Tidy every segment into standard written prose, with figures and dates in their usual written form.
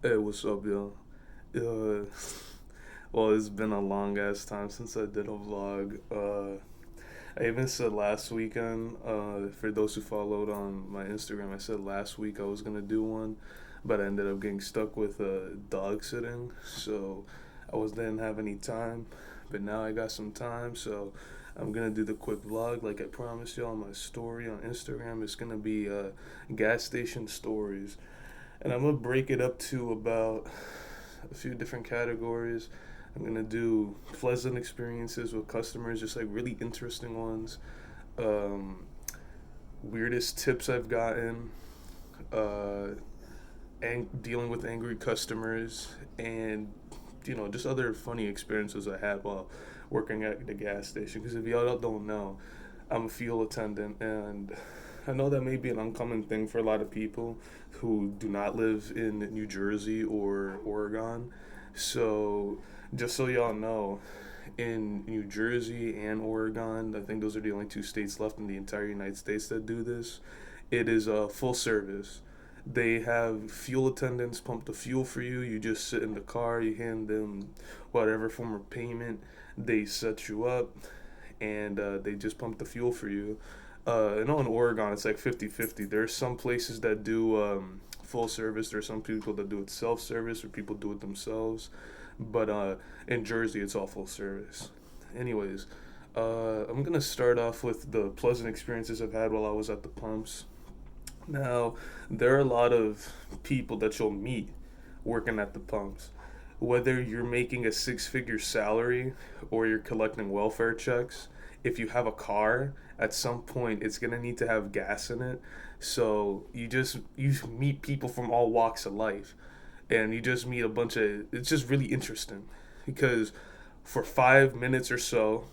Hey, what's up, yo? Uh, well, it's been a long ass time since I did a vlog. I even said last weekend, for those who followed on my Instagram, I said last week I was gonna do one, but I ended up getting stuck with dog sitting, so didn't have any time. But now I got some time, so I'm gonna do the quick vlog like I promised you on my story on Instagram. It's gonna be gas station stories, and I'm gonna break it up to about a few different categories. I'm gonna do pleasant experiences with customers, just like really interesting ones. Um, Weirdest tips I've gotten. Uh, Dealing with angry customers, and just other funny experiences I had while working at the gas station. Because if y'all don't know, I'm a fuel attendant, and I know that may be an uncommon thing for a lot of people who do not live in New Jersey or Oregon. So, just so y'all know, in New Jersey and Oregon, I think those are the only two states left in the entire United States that do this. It is a full service. They have fuel attendants pump the fuel for you. You just sit in the car, you hand them whatever form of payment, they set you up, and they just pump the fuel for you. I know in Oregon it's like 50-50. There's some places that do full service, there's some people that do it self service, or people do it themselves. But in Jersey, it's all full service. Anyways, I'm gonna start off with the pleasant experiences I've had while I was at the pumps. Now, there are a lot of people that you'll meet working at the pumps. Whether you're making a six-figure salary or you're collecting welfare checks, if you have a car, at some point it's gonna need to have gas in it. So you meet people from all walks of life, and you just meet a bunch of. It's just really interesting because for 5 minutes or so,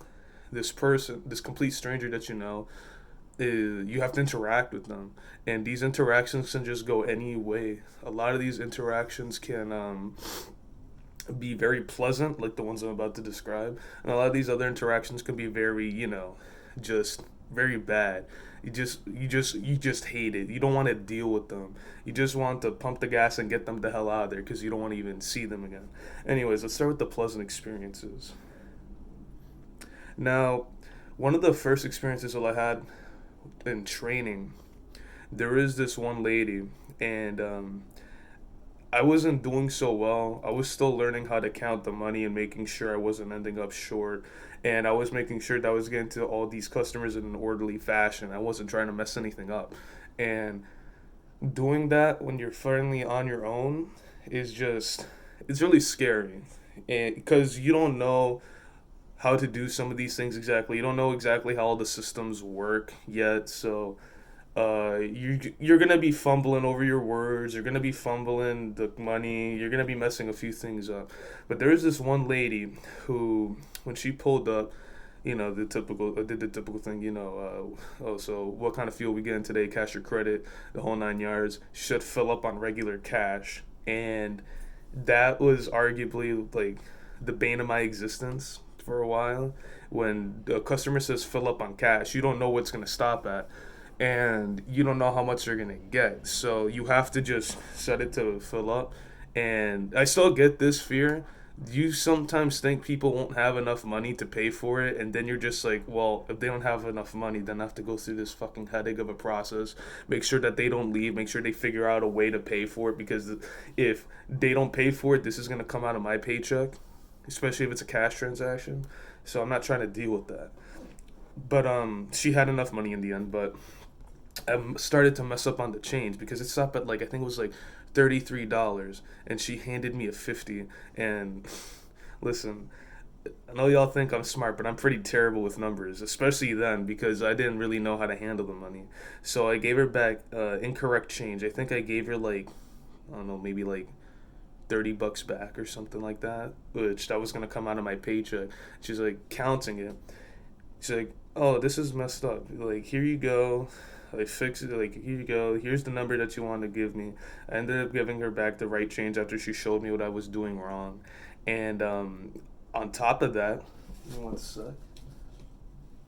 this complete stranger that you know, you have to interact with them, and these interactions can just go any way. A lot of these interactions can be very pleasant, like the ones I'm about to describe, and a lot of these other interactions can be very, just very bad. You just hate it. You don't want to deal with them. You just want to pump the gas and get them the hell out of there because you don't want to even see them again. Anyways, let's start with the pleasant experiences. Now, one of the first experiences that I had in training, there is this one lady, and I wasn't doing so well. I was still learning how to count the money and making sure I wasn't ending up short. And I was making sure that I was getting to all these customers in an orderly fashion. I wasn't trying to mess anything up. And doing that when you're finally on your own is just, it's really scary. And because you don't know how to do some of these things exactly. You don't know exactly how all the systems work yet. So you're gonna be fumbling over your words. You're gonna be fumbling the money. You're gonna be messing a few things up. But there is this one lady who, when she pulled up, did the typical thing. Oh, so what kind of fuel we getting today? Cash or credit? The whole nine yards. Should fill up on regular cash, and that was arguably like the bane of my existence for a while. When the customer says fill up on cash, you don't know what's gonna stop at, and you don't know how much they're gonna get. So you have to just set it to fill up. And I still get this fear. You sometimes think people won't have enough money to pay for it, and then you're just like, well, if they don't have enough money, then I have to go through this fucking headache of a process. Make sure that they don't leave. Make sure they figure out a way to pay for it, because if they don't pay for it, this is gonna come out of my paycheck, especially if it's a cash transaction. So I'm not trying to deal with that. But she had enough money in the end, but I started to mess up on the change because it stopped at, like, I think it was like $33, and she handed me a 50. And listen, I know y'all think I'm smart, but I'm pretty terrible with numbers, especially then, because I didn't really know how to handle the money. So I gave her back incorrect change. I think I gave her, like, I don't know, maybe like $30 back or something like that, which that was gonna come out of my paycheck. She's like counting it. She's like, "Oh, this is messed up. Like, here you go. I fix it. Like, here you go. Here's the number that you want to give me." I ended up giving her back the right change after she showed me what I was doing wrong. And on top of that, one sec,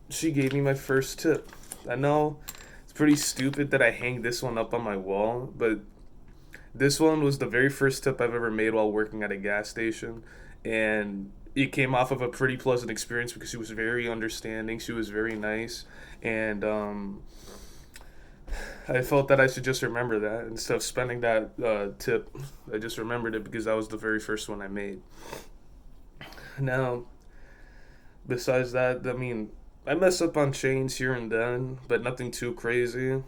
she gave me my first tip. I know it's pretty stupid that I hang this one up on my wall, but This one was the very first tip I've ever made while working at a gas station, and it came off of a pretty pleasant experience because she was very understanding. She was very nice, and I felt that I should just remember that instead of spending that tip. I just remembered it because that was the very first one I made. Now, besides that, I mean, I mess up on chains here and then, but nothing too crazy.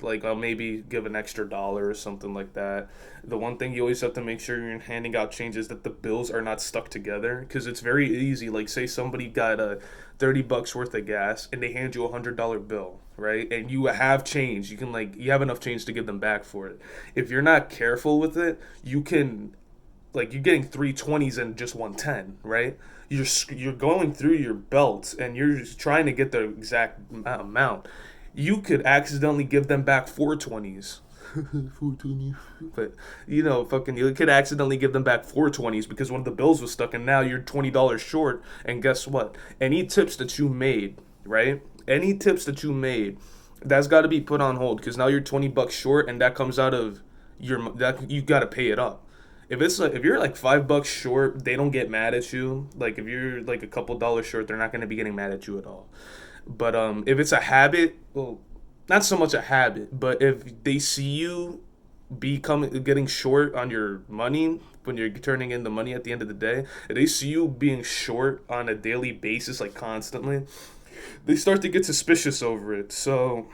Like I'll maybe give an extra dollar or something like that. The one thing you always have to make sure you're handing out change is that the bills are not stuck together because it's very easy. Like say somebody got a $30 worth of gas and they hand you $100 bill, right? And you have change. You can like you have enough change to give them back for it. If you're not careful with it, you can like you're getting 320s and just 110, right? You're going through your belt and you're just trying to get the exact amount. You could accidentally give them back 420s. 420. But fucking you could accidentally give them back 420s because one of the bills was stuck and now you're $20 short. And guess what? Any tips that you made, right? Any tips that you made, that's got to be put on hold because now you're $20 short and that comes out of your that you got to pay it up. If you're like $5 short, they don't get mad at you. Like if you're like a couple dollars short, they're not gonna be getting mad at you at all. But if it's a habit, well, not so much a habit, but if they see you getting short on your money when you're turning in the money at the end of the day, if they see you being short on a daily basis, like constantly, they start to get suspicious over it. So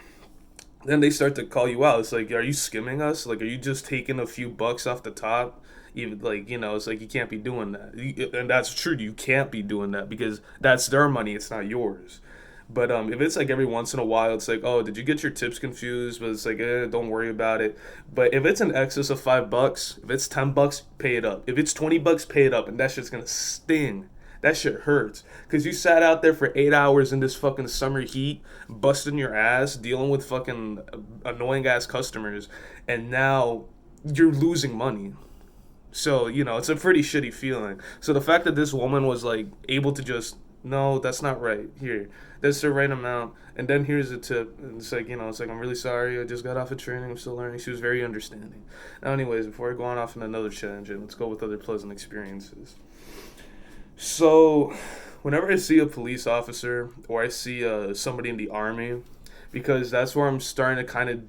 then they start to call you out. It's like, are you skimming us? Like, are you just taking a few bucks off the top? Even like it's like you can't be doing that, and that's true. You can't be doing that because that's their money. It's not yours. But if it's like every once in a while, it's like, oh, did you get your tips confused? But it's like, don't worry about it. But if it's in excess of $5, if it's $10, pay it up. If it's $20, pay it up, and that shit's gonna sting. That shit hurts because you sat out there for 8 hours in this fucking summer heat, busting your ass, dealing with fucking annoying ass customers, and now you're losing money. So, it's a pretty shitty feeling. So the fact that this woman was like able to just, no, that's not right. Here, that's the right amount. And then here's a tip. And it's like, it's like, I'm really sorry. I just got off of training. I'm still learning. She was very understanding. Now, anyways, before I go on off on another tangent, let's go with other pleasant experiences. So, whenever I see a police officer or I see somebody in the army, because that's where I'm starting to kind of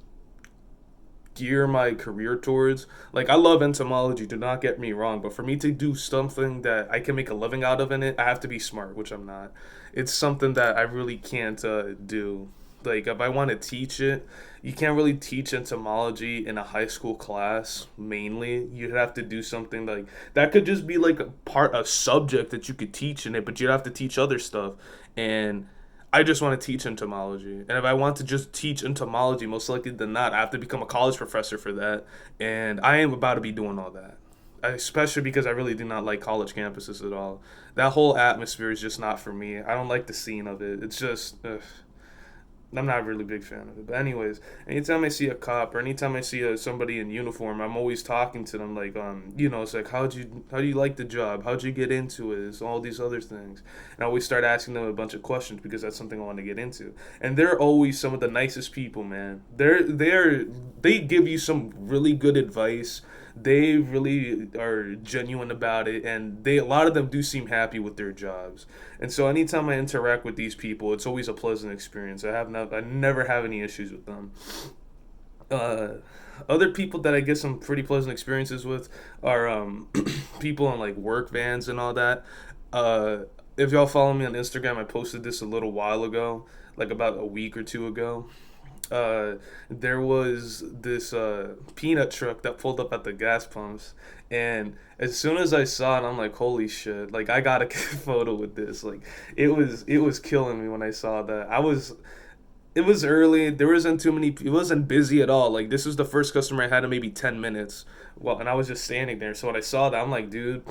gear my career towards. Like I love entomology, do not get me wrong, but for me to do something that I can make a living out of in it, I have to be smart, which I'm not. It's something that I really can't do. Like if I want to teach it, you can't really teach entomology in a high school class mainly. You'd have to do something like that could just be like a subject that you could teach in it, but you'd have to teach other stuff. And I just want to teach entomology. And if I want to just teach entomology, most likely than not, I have to become a college professor for that. And I am about to be doing all that. Especially because I really do not like college campuses at all. That whole atmosphere is just not for me. I don't like the scene of it. It's just, ugh. I'm not a really big fan of it. But anyways, anytime I see a cop or anytime I see somebody in uniform, I'm always talking to them like, it's like, how do you like the job? How'd you get into it? It's all these other things. And I always start asking them a bunch of questions because that's something I want to get into. And they're always some of the nicest people, man. They give you some really good advice. They really are genuine about it, and a lot of them do seem happy with their jobs. And so anytime I interact with these people, it's always a pleasant experience. I never have any issues with them. Other people that I get some pretty pleasant experiences with are people in like work vans and all that. If y'all follow me on Instagram, I posted this a little while ago, like about a week or two ago. There was this peanut truck that pulled up at the gas pumps, and as soon as I saw it, I'm like, holy shit, like I gotta get a photo with this. Like it was killing me when I saw that. It was early, there wasn't too many, it wasn't busy at all. Like this was the first customer I had in maybe 10 minutes. Well, and I was just standing there. So when I saw that, I'm like, dude,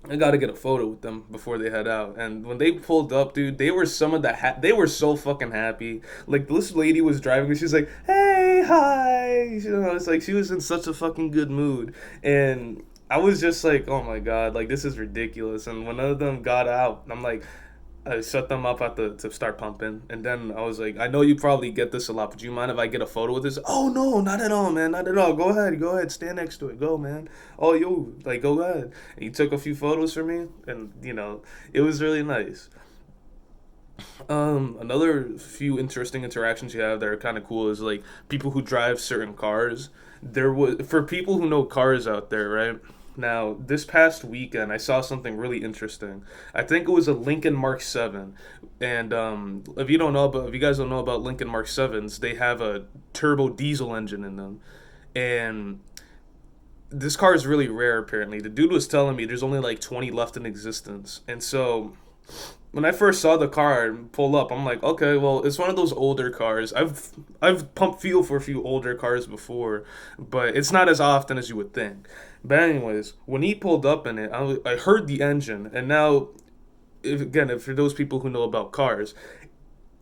I gotta get a photo with them before they head out. And when they pulled up, dude, they were some of the they were so fucking happy. Like this lady was driving, and she's like, "Hey, hi," it's like she was in such a fucking good mood. And I was just like, "Oh my god, like this is ridiculous." And when none of them got out, I'm like, I set them up at the to start pumping, and then I was like, I know you probably get this a lot, but do you mind if I get a photo with this? Oh no, not at all, man, not at all. Go ahead, stand next to it, go, man. Oh, you like go ahead. And he took a few photos for me, and it was really nice. Another few interesting interactions you have that are kind of cool is like people who drive certain cars. There was for people who know cars out there, right? Now, this past weekend, I saw something really interesting. I think it was a Lincoln Mark Seven, and if you guys don't know about Lincoln Mark Sevens, they have a turbo diesel engine in them, and this car is really rare. Apparently, the dude was telling me there's only like 20 left in existence, and so when I first saw the car pull up, I'm like, okay, well, it's one of those older cars. I've pumped fuel for a few older cars before, but it's not as often as you would think. But anyways, when he pulled up in it, I heard the engine, and now, if for those people who know about cars,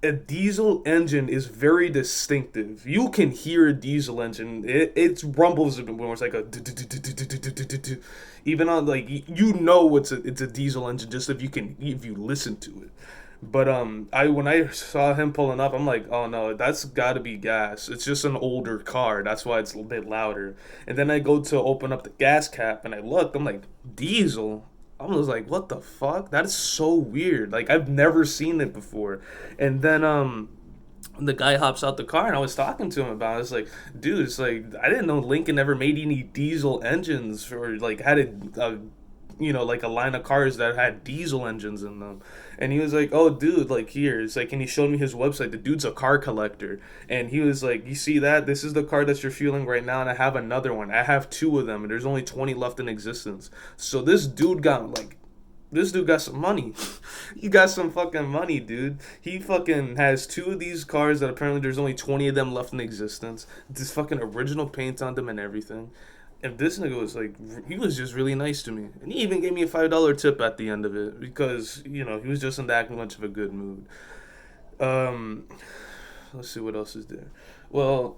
a diesel engine is very distinctive. You can hear a diesel engine. It rumbles when it's like a even on like it's a diesel engine just if you listen to it. But I when I saw him pulling up, I'm like, oh no, that's got to be gas. It's just an older car. That's why it's a bit louder. And then I go to open up the gas cap and I look. I'm like, diesel. I was like, what the fuck? That is so weird. Like I've never seen it before. And then the guy hops out the car and I was talking to him about it. It's like, dude, it's like I didn't know Lincoln ever made any diesel engines or like had like a line of cars that had diesel engines in them. And he was like, oh dude, like here. It's like and he showed me his website. The dude's a car collector. And he was like, you see that? This is the car that you're fueling right now and I have another one. I have two of them and there's only 20 left in existence. So this dude got some money. He got some fucking money, dude. He fucking has two of these cars that apparently there's only 20 of them left in existence. This fucking original paint on them and everything. And this nigga was like, he was just really nice to me. And he even gave me a $5 tip at the end of it because, he was just in that much of a good mood. Um, let's see what else is there. Well,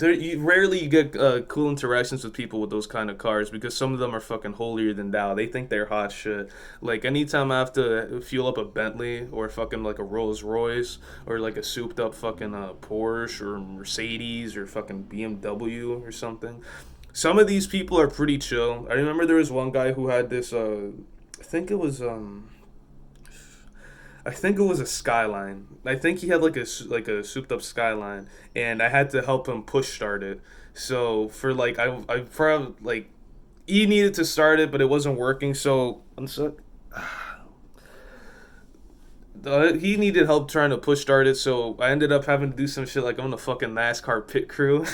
you rarely get cool interactions with people with those kind of cars because some of them are fucking holier than thou. They think they're hot shit. Like anytime I have to fuel up a Bentley or fucking like a Rolls Royce or like a souped up fucking Porsche or Mercedes or fucking BMW or something. Some of these people are pretty chill. I remember there was one guy who had this. I think it was I think it was a Skyline. I think he had like a souped up Skyline, and I had to help him push start it. So for like I probably like he needed to start it, but it wasn't working. So I'm so he needed help trying to push start it, so I ended up having to do some shit like I'm the fucking NASCAR pit crew.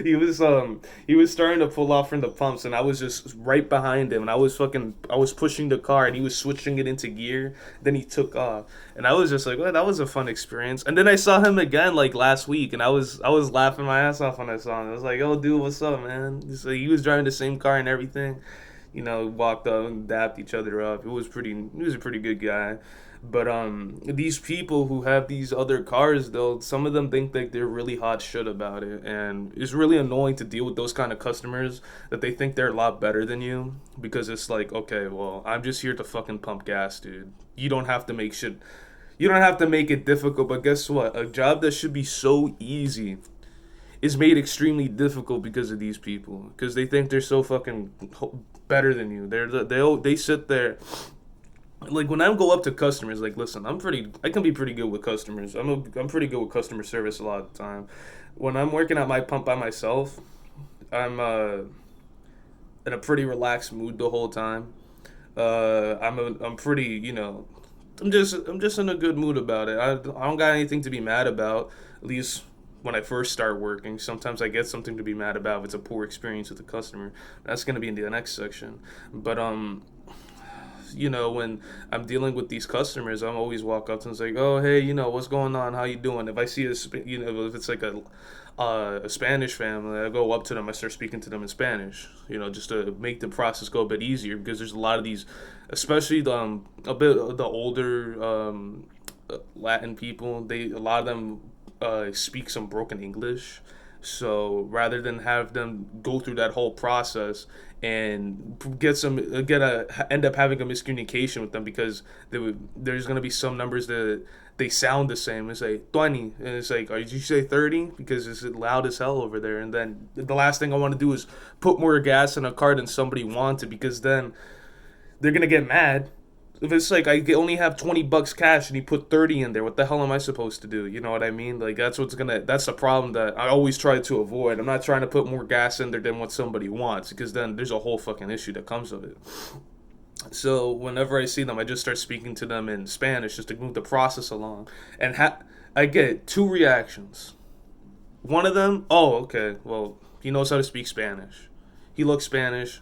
He was starting to pull off from the pumps, and I was just right behind him, and I was pushing the car, and he was switching it into gear. Then he took off, and I was just like, well, that was a fun experience. And then I saw him again like last week, and I was laughing my ass off when I saw him. I was like, oh dude, what's up, man? So he was driving the same car and everything. Walked up and dapped each other up. He was a pretty good guy. But these people who have these other cars, though, some of them think that they're really hot shit about it, and it's really annoying to deal with those kind of customers that they think they're a lot better than you because it's like, okay, well, I'm just here to fucking pump gas, dude. You don't have to make shit. You don't have to make it difficult. But guess what? A job that should be so easy is made extremely difficult because of these people because they think they're so fucking better than you. They sit there like when I go up to customers, like, listen, I can be pretty good with customers. I'm pretty good with customer service a lot of the time. When I'm working at my pump by myself, I'm in a pretty relaxed mood the whole time. I'm pretty, I'm just in a good mood about it. I don't got anything to be mad about. At least when I first start working, sometimes I get something to be mad about if it's a poor experience with the customer. That's gonna be in the next section. But when I'm dealing with these customers, I'm always walk up to them and say, oh, hey, what's going on? How you doing? If I see if it's like a Spanish family, I go up to them, I start speaking to them in Spanish, just to make the process go a bit easier because there's a lot of these, especially a bit of the older Latin people. A lot of them speak some broken English. So rather than have them go through that whole process and end up having a miscommunication with them, because there's gonna be some numbers that they sound the same. It's like 20, and it's like, did you say 30? Because it's loud as hell over there. And then the last thing I want to do is put more gas in a car than somebody wanted, because then they're gonna get mad. If it's like I only have $20 cash and you put 30 in there, what the hell am I supposed to do? You know what I mean? Like that's the problem that I always try to avoid. I'm not trying to put more gas in there than what somebody wants, because then there's a whole fucking issue that comes of it. So whenever I see them, I just start speaking to them in Spanish just to move the process along, and I get two reactions. One of them, oh, okay, well, he knows how to speak Spanish. He looks Spanish.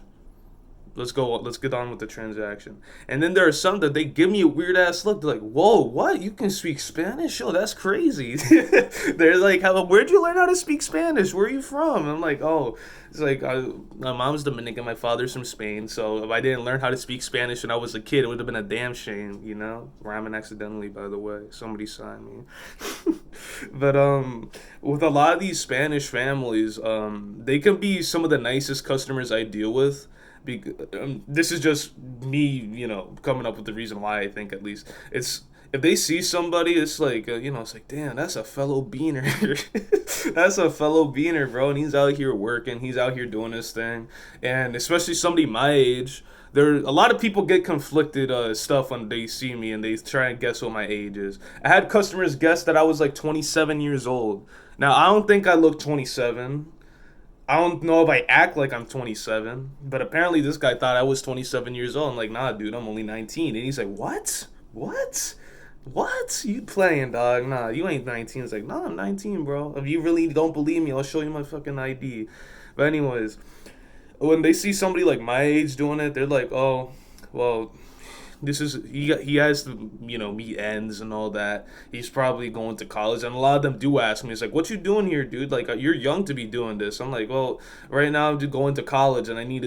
Let's go. Let's get on with the transaction. And then there are some that they give me a weird ass look. They're like, "Whoa, what? You can speak Spanish? Oh, that's crazy." They're like, Where'd you learn how to speak Spanish? Where are you from?" And I'm like, "Oh, it's like my mom's Dominican, my father's from Spain. So if I didn't learn how to speak Spanish when I was a kid, it would have been a damn shame, you know." Rhyming accidentally, by the way. Somebody sign me. But with a lot of these Spanish families, they can be some of the nicest customers I deal with. This is just me, coming up with the reason why I think, at least, it's if they see somebody, it's like, it's like, damn, that's a fellow beaner. That's a fellow beaner, bro, and he's out here working, he's out here doing his thing, and especially somebody my age. There, a lot of people get conflicted stuff when they see me and they try and guess what my age is. I had customers guess that I was like 27 years old. Now I don't think I look 27. I don't know if I act like I'm 27, but apparently this guy thought I was 27 years old. I'm like, nah, dude, I'm only 19. And he's like, what? What? What? You playing, dog? Nah, you ain't 19. It's like, nah, I'm 19, bro. If you really don't believe me, I'll show you my fucking ID. But anyways, when they see somebody like my age doing it, they're like, oh, well, this is he has to meet ends and all that. He's probably going to college, and a lot of them do ask me, it's like, what you doing here, dude? Like, you're young to be doing this. I'm like, well, right now I'm just going to college, and I need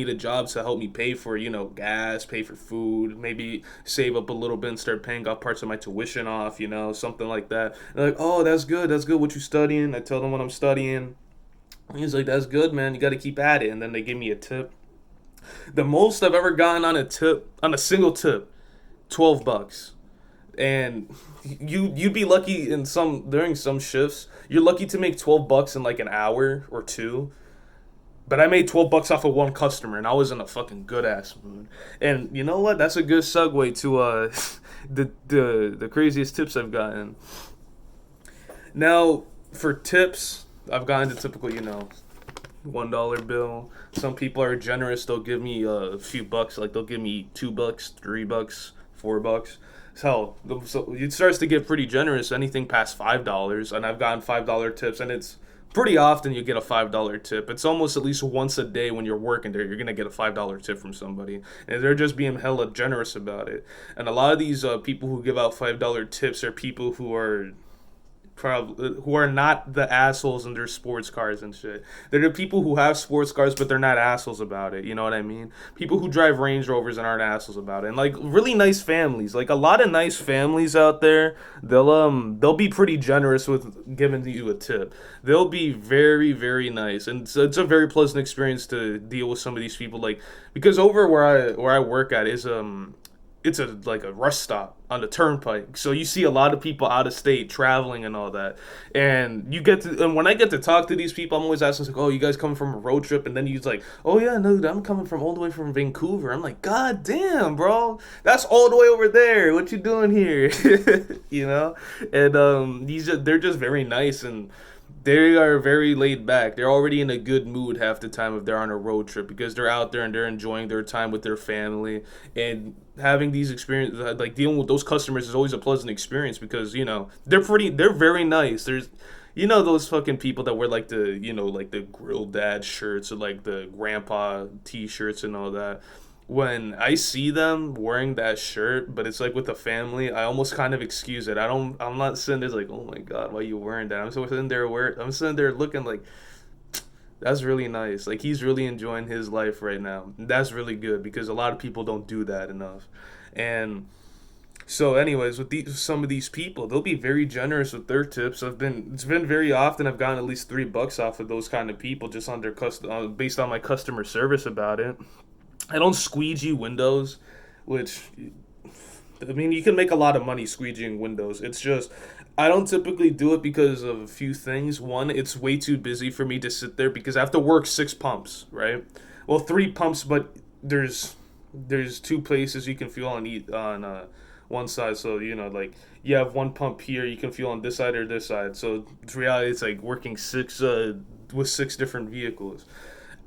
a job to help me pay for gas, pay for food, maybe save up a little bit and start paying off parts of my tuition off, something like that. They're like, oh, that's good, what you studying. I tell them what I'm studying. He's like, that's good, man, you got to keep at it. And then they give me a tip. The most I've ever gotten on a single tip, $12. And you'd be lucky during some shifts. You're lucky to make $12 in like an hour or two. But I made $12 off of one customer, and I was in a fucking good ass mood. And you know what? That's a good segue to the craziest tips I've gotten. Now, for tips, I've gotten the typical, $1 bill. Some people are generous. They'll give me a few bucks. Like, they'll give me $2, $3, $4. So it starts to get pretty generous. Anything past $5, and I've gotten $5 tips, and it's pretty often you get a $5 tip. It's almost at least once a day when you're working there, you're gonna get a $5 tip from somebody, and they're just being hella generous about it. And a lot of these people who give out $5 tips are people who are not the assholes in their sports cars and shit. They're the people who have sports cars, but they're not assholes about it. You know what I mean? People who drive Range Rovers and aren't assholes about it. And like really nice families, like a lot of nice families out there, they'll be pretty generous with giving you a tip. They'll be very, very nice, and it's a very pleasant experience to deal with some of these people. Like, because over where I work at is it's like a rush stop on the turnpike, so you see a lot of people out of state traveling and all that. And when I get to talk to these people, I'm always asking, like, oh, you guys coming from a road trip? And then he's like, oh yeah, no, I'm coming from all the way from Vancouver. I'm like, god damn, bro, that's all the way over there, what you doing here? And they're just very nice, and they are very laid back. They're already in a good mood half the time if they're on a road trip, because they're out there and they're enjoying their time with their family. And having these experiences, like dealing with those customers, is always a pleasant experience, because they're very nice. There's those fucking people that wear like the grill dad shirts or like the grandpa t-shirts and all that. When I see them wearing that shirt, but it's like with a family, I almost kind of excuse it. I'm not sitting there like, oh my god, why are you wearing that? I'm sitting there looking like, that's really nice. Like, he's really enjoying his life right now. That's really good, because a lot of people don't do that enough. And So, anyways, with some of these people, they'll be very generous with their tips. It's been very often I've gotten at least $3 off of those kind of people just on their based on my customer service about it. I don't squeegee windows, which I mean, you can make a lot of money squeegeeing windows. It's just I don't typically do it because of a few things. One, it's way too busy for me to sit there because I have to work 6 pumps, right? Well, 3 pumps, but there's two places you can fuel on one side. So like you have one pump here, you can fuel on this side or this side. So in reality, it's like working six with 6 different vehicles.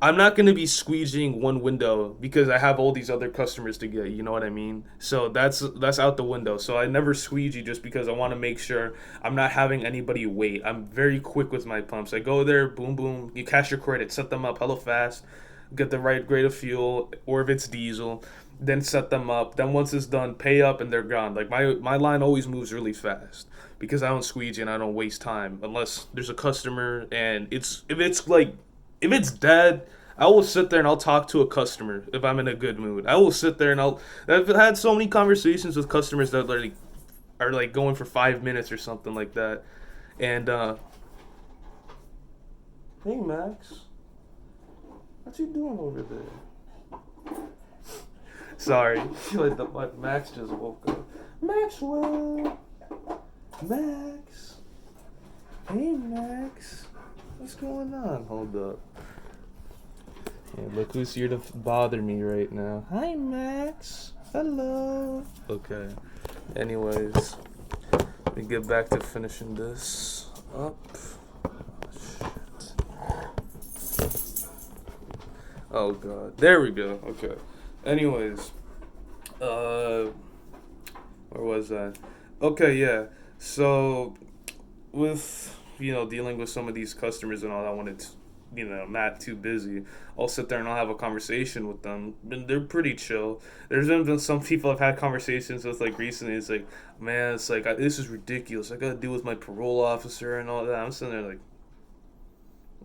I'm not going to be squeegeeing one window because I have all these other customers to get. You know what I mean? So that's out the window. So I never squeegee just because I want to make sure I'm not having anybody wait. I'm very quick with my pumps. I go there, boom, boom. You cash your credit, set them up hella fast, get the right grade of fuel, or if it's diesel, then set them up. Then once it's done, pay up and they're gone. Like my line always moves really fast because I don't squeegee and I don't waste time unless there's a customer and if it's dead, I will sit there and I'll talk to a customer if I'm in a good mood. I will sit there and I've had so many conversations with customers that are like going for 5 minutes or something like that. And hey Max, what you doing over there? Sorry, like Max just woke up. Maxwell, Max, hey Max, what's going on? Hold up. Yeah, look who's here to bother me right now. Hi, Max. Hello. Okay. Anyways, let me get back to finishing this up. Shit. Oh, God. There we go. Okay. Anyways, where was I? Okay, yeah. So, with, dealing with some of these customers and all that when it's not too busy, I'll sit there and I'll have a conversation with them. And they're pretty chill. There's been some people I've had conversations with like recently. It's like, man, it's like this is ridiculous. I gotta deal with my parole officer and all that. I'm sitting there like,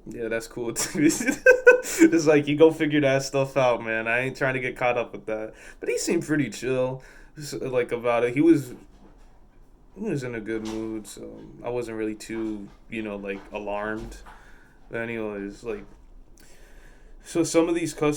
yeah, that's cool too. It's like you go figure that stuff out, man. I ain't trying to get caught up with that. But he seemed pretty chill, like about it. He was in a good mood, so I wasn't really too, like alarmed. But anyways, like, so some of these